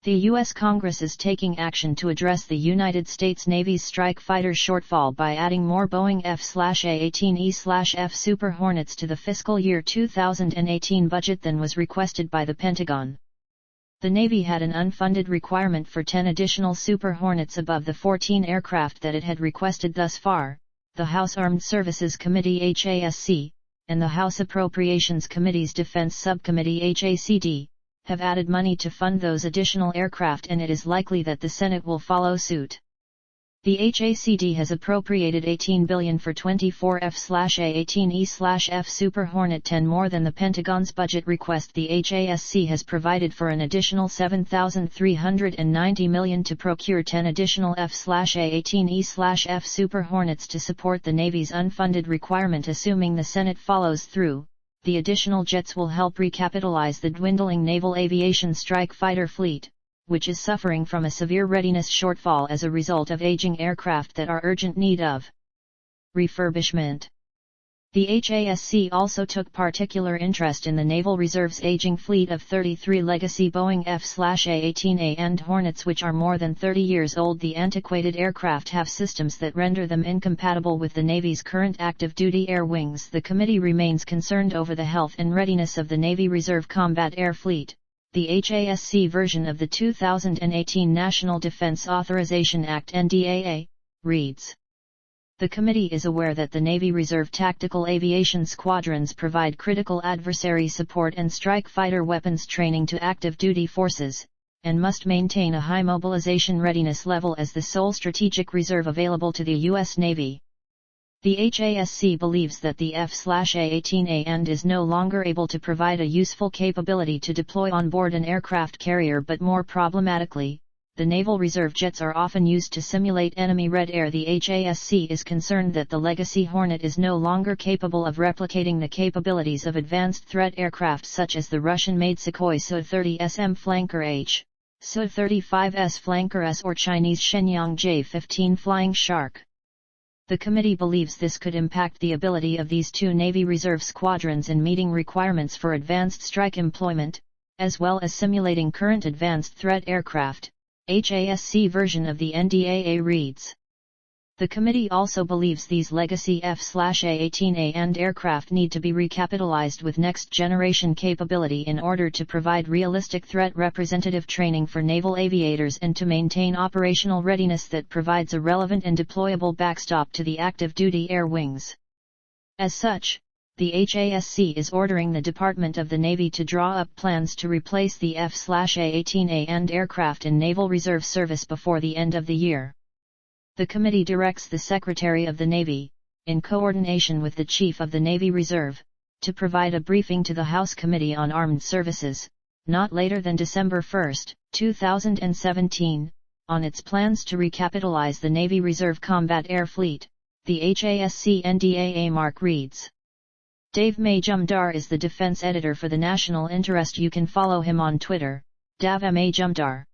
The U.S. Congress is taking action to address the United States Navy's strike fighter shortfall by adding more Boeing F/A-18E/F Super Hornets to the fiscal year 2018 budget than was requested by the Pentagon. The Navy had an unfunded requirement for 10 additional Super Hornets above the 14 aircraft that it had requested thus far. The House Armed Services Committee HASC, and the House Appropriations Committee's Defense Subcommittee HAC-D, have added money to fund those additional aircraft, and it is likely that the Senate will follow suit. The HAC-D has appropriated $18 billion for 24 F/A-18E/F Super Hornet 10 more than the Pentagon's budget request. The HASC has provided for an additional $7,390 million to procure 10 additional F/A-18E/F Super Hornets to support the Navy's unfunded requirement. Assuming the Senate follows through, the additional jets will help recapitalize the dwindling naval aviation strike fighter fleet, which is suffering from a severe readiness shortfall as a result of aging aircraft that are urgent need of refurbishment. The HASC also took particular interest in the Naval Reserve's aging fleet of 33 legacy Boeing F/A-18A and Hornets, which are more than 30 years old. The antiquated aircraft have systems that render them incompatible with the Navy's current active-duty air wings. The committee remains concerned over the health and readiness of the Navy Reserve Combat Air Fleet. The HASC version of the 2018 National Defense Authorization Act (NDAA) reads: the committee is aware that the Navy Reserve Tactical Aviation Squadrons provide critical adversary support and strike fighter weapons training to active duty forces, and must maintain a high mobilization readiness level as the sole strategic reserve available to the U.S. Navy. The HASC believes that the F/A-18A and is no longer able to provide a useful capability to deploy on board an aircraft carrier, but more problematically, the Naval Reserve jets are often used to simulate enemy red air. The HASC is concerned that the legacy Hornet is no longer capable of replicating the capabilities of advanced threat aircraft such as the Russian-made Sukhoi Su-30SM Flanker H, Su-35S Flanker S, or Chinese Shenyang J-15 Flying Shark. The committee believes this could impact the ability of these two Navy Reserve squadrons in meeting requirements for advanced strike employment, as well as simulating current advanced threat aircraft. HASC version of the NDAA reads: the committee also believes these legacy F/A-18A and aircraft need to be recapitalized with next-generation capability in order to provide realistic threat representative training for naval aviators and to maintain operational readiness that provides a relevant and deployable backstop to the active-duty air wings. As such, the HASC is ordering the Department of the Navy to draw up plans to replace the F/A-18A and aircraft in Naval Reserve service before the end of the year. The committee directs the Secretary of the Navy, in coordination with the Chief of the Navy Reserve, to provide a briefing to the House Committee on Armed Services, not later than December 1, 2017, on its plans to recapitalize the Navy Reserve Combat Air Fleet. The HASC NDAA mark reads: Dave Majumdar is the defense editor for the National Interest. You can follow him on Twitter, Dav Majumdar.